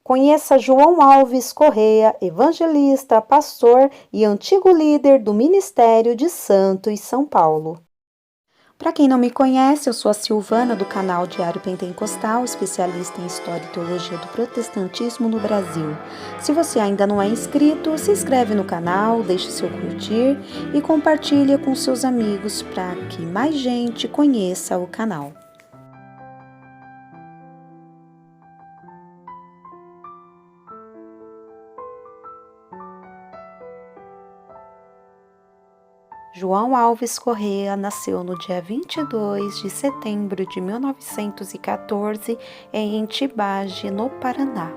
Conheça João Alves Correa, evangelista, pastor e antigo líder do Ministério de Santos, São Paulo. Para quem não me conhece, eu sou a Silvana do canal Diário Pentecostal, especialista em História e Teologia do Protestantismo no Brasil. Se você ainda não é inscrito, se inscreve no canal, deixe seu curtir e compartilhe com seus amigos para que mais gente conheça o canal. João Alves Correa nasceu no dia 22 de setembro de 1914 em Tibagi, no Paraná.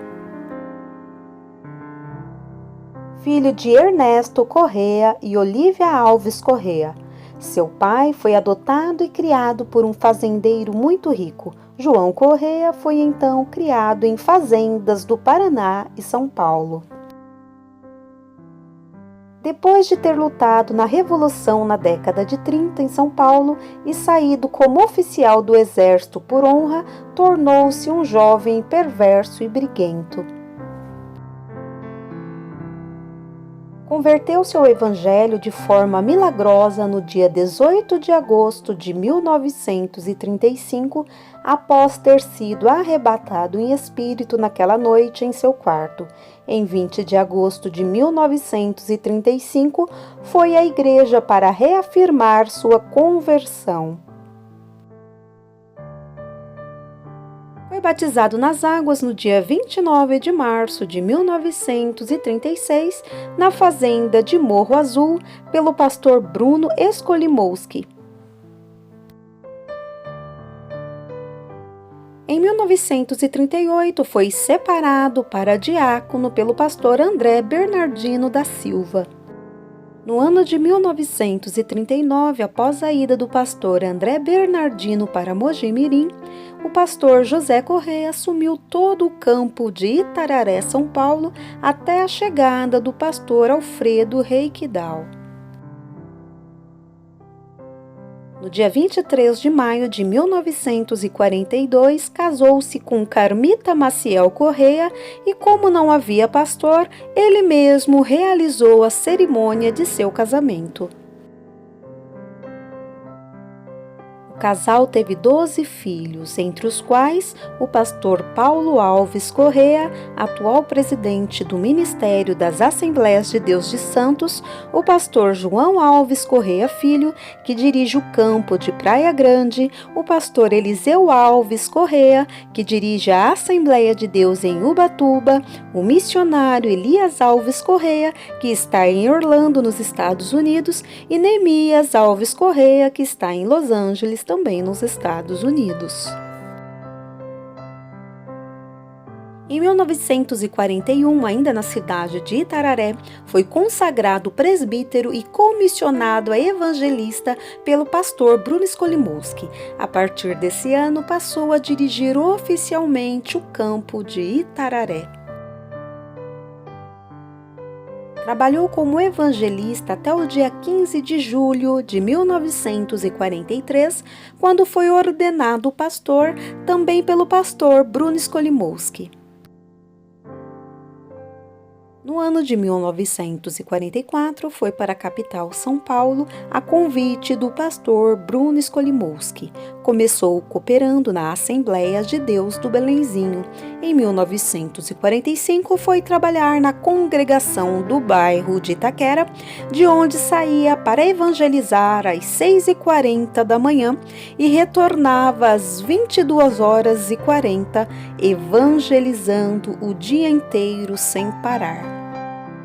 Filho de Ernesto Correa e Olívia Alves Correa. Seu pai foi adotado e criado por um fazendeiro muito rico. João Correa foi então criado em fazendas do Paraná e São Paulo. Depois de ter lutado na Revolução na década de 30 em São Paulo e saído como oficial do Exército por honra, tornou-se um jovem perverso e briguento. Converteu-se ao Evangelho de forma milagrosa no dia 18 de agosto de 1935, após ter sido arrebatado em espírito naquela noite em seu quarto. Em 20 de agosto de 1935, foi à igreja para reafirmar sua conversão. Foi batizado nas águas no dia 29 de março de 1936, na fazenda de Morro Azul, pelo pastor Bruno Skolimowski. Em 1938, foi separado para diácono pelo pastor André Bernardino da Silva. No ano de 1939, após a ida do pastor André Bernardino para Mogi-mirim, o pastor José Correa assumiu todo o campo de Itararé, São Paulo, até a chegada do pastor Alfredo Reikdal. No dia 23 de maio de 1942, casou-se com Carmita Maciel Correa e, como não havia pastor, ele mesmo realizou a cerimônia de seu casamento. O casal teve 12 filhos, entre os quais o pastor Paulo Alves Correa, atual presidente do Ministério das Assembleias de Deus de Santos, o pastor João Alves Correa Filho, que dirige o campo de Praia Grande, o pastor Eliseu Alves Correa, que dirige a Assembleia de Deus em Ubatuba, o missionário Elias Alves Correa, que está em Orlando, nos Estados Unidos, e Neemias Alves Correa, que está em Los Angeles, também nos Estados Unidos. Em 1941, ainda na cidade de Itararé, foi consagrado presbítero e comissionado a evangelista pelo pastor Bruno Skolimowski. A partir desse ano, passou a dirigir oficialmente o campo de Itararé. Trabalhou como evangelista até o dia 15 de julho de 1943, quando foi ordenado pastor, também pelo pastor Bruno Skolimowski. No ano de 1944, foi para a capital São Paulo a convite do pastor Bruno Skolimowski. Começou cooperando na Assembleia de Deus do Belenzinho. Em 1945, foi trabalhar na congregação do bairro de Itaquera, de onde saía para evangelizar às 6h40 da manhã e retornava às 22h40, evangelizando o dia inteiro sem parar.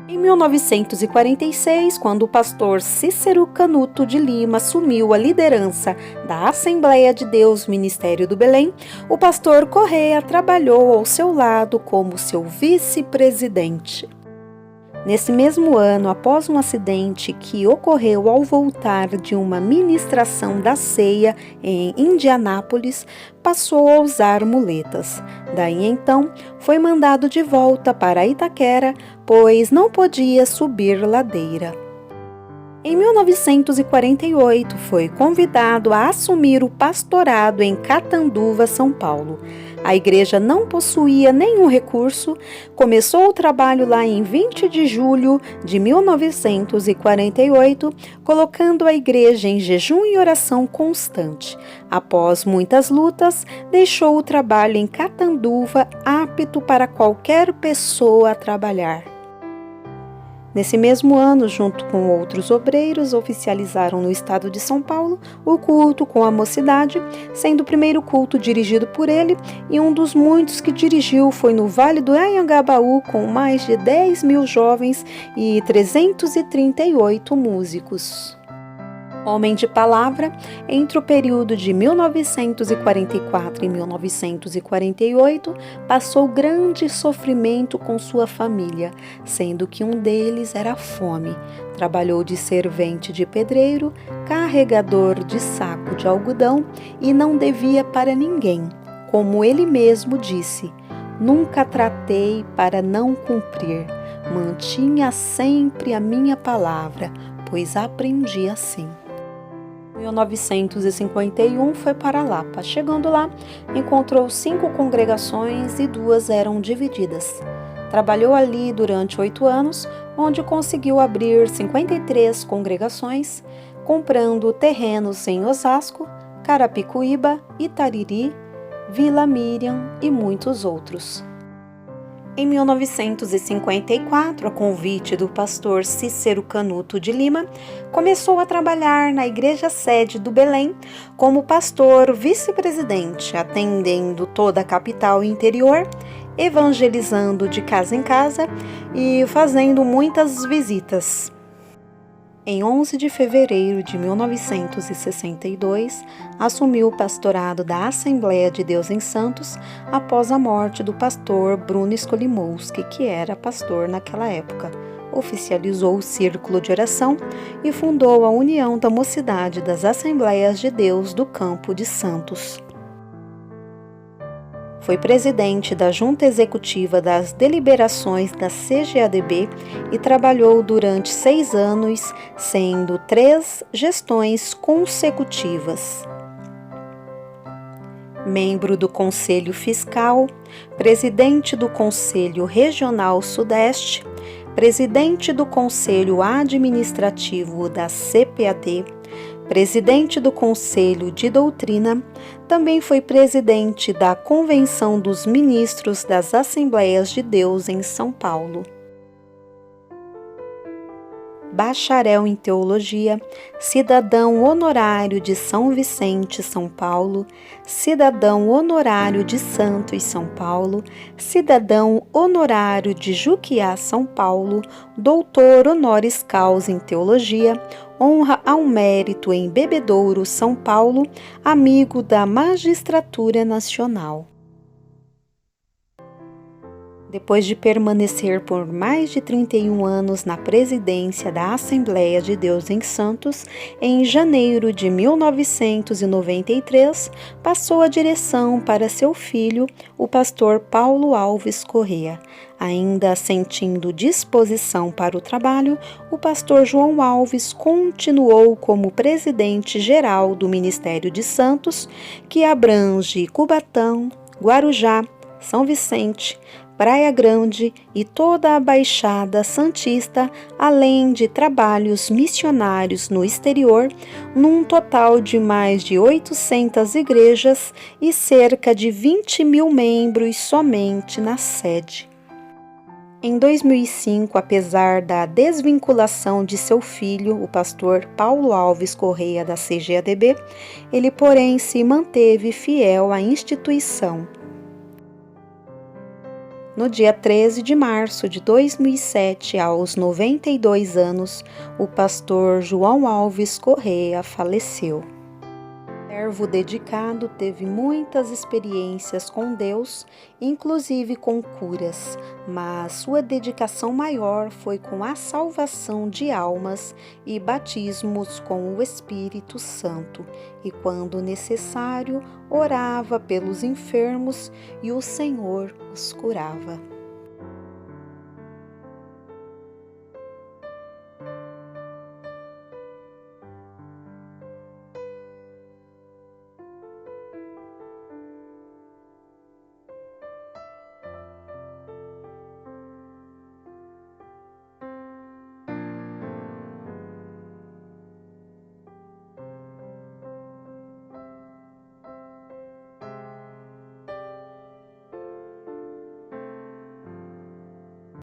Em 1946, quando o pastor Cícero Canuto de Lima assumiu a liderança da Assembleia de Deus Ministério do Belém, o pastor Correa trabalhou ao seu lado como seu vice-presidente. Nesse mesmo ano, após um acidente que ocorreu ao voltar de uma ministração da ceia em Indianápolis, passou a usar muletas. Daí então, foi mandado de volta para Itaquera, pois não podia subir ladeira. Em 1948, foi convidado a assumir o pastorado em Catanduva, São Paulo. A igreja não possuía nenhum recurso, começou o trabalho lá em 20 de julho de 1948, colocando a igreja em jejum e oração constante. Após muitas lutas, deixou o trabalho em Catanduva apto para qualquer pessoa trabalhar. Nesse mesmo ano, junto com outros obreiros, oficializaram no estado de São Paulo o culto com a mocidade, sendo o primeiro culto dirigido por ele, e um dos muitos que dirigiu foi no Vale do Anhangabaú, com mais de 10.000 jovens e 338 músicos. Homem de palavra, entre o período de 1944 e 1948, passou grande sofrimento com sua família, sendo que um deles era a fome. Trabalhou de servente de pedreiro, carregador de saco de algodão e não devia para ninguém. Como ele mesmo disse, nunca tratei para não cumprir, mantinha sempre a minha palavra, pois aprendi assim. Em 1951 foi para Lapa. Chegando lá, encontrou 5 congregações e 2 eram divididas. Trabalhou ali durante 8 anos, onde conseguiu abrir 53 congregações, comprando terrenos em Osasco, Carapicuíba, Itariri, Vila Miriam e muitos outros. Em 1954, a convite do pastor Cícero Canuto de Lima, começou a trabalhar na igreja sede do Belém como pastor vice-presidente, atendendo toda a capital e interior, evangelizando de casa em casa e fazendo muitas visitas. Em 11 de fevereiro de 1962, assumiu o pastorado da Assembleia de Deus em Santos após a morte do pastor Bruno Skolimowski, que era pastor naquela época. Oficializou o Círculo de Oração e fundou a União da Mocidade das Assembleias de Deus do Campo de Santos. Foi presidente da Junta Executiva das Deliberações da CGADB e trabalhou durante 6 anos, sendo 3 gestões consecutivas. Membro do Conselho Fiscal, presidente do Conselho Regional Sudeste, presidente do Conselho Administrativo da CPAD, presidente do Conselho de Doutrina, também foi presidente da Convenção dos Ministros das Assembleias de Deus em São Paulo. Bacharel em Teologia, cidadão honorário de São Vicente, São Paulo, cidadão honorário de Santos, São Paulo, cidadão honorário de Juquiá, São Paulo, doutor honoris causa em Teologia, honra ao mérito em Bebedouro, São Paulo, amigo da Magistratura Nacional. Depois de permanecer por mais de 31 anos na presidência da Assembleia de Deus em Santos, em janeiro de 1993, passou a direção para seu filho, o pastor Paulo Alves Correa. Ainda sentindo disposição para o trabalho, o pastor João Alves continuou como presidente-geral do Ministério de Santos, que abrange Cubatão, Guarujá, São Vicente, Praia Grande e toda a Baixada Santista, além de trabalhos missionários no exterior, num total de mais de 800 igrejas e cerca de 20.000 membros somente na sede. Em 2005, apesar da desvinculação de seu filho, o pastor Paulo Alves Correa da CGADB, ele, porém, se manteve fiel à instituição. No dia 13 de março de 2007, aos 92 anos, o pastor João Alves Correa faleceu. Servo dedicado, teve muitas experiências com Deus, inclusive com curas, mas sua dedicação maior foi com a salvação de almas e batismos com o Espírito Santo, e quando necessário, orava pelos enfermos e o Senhor os curava.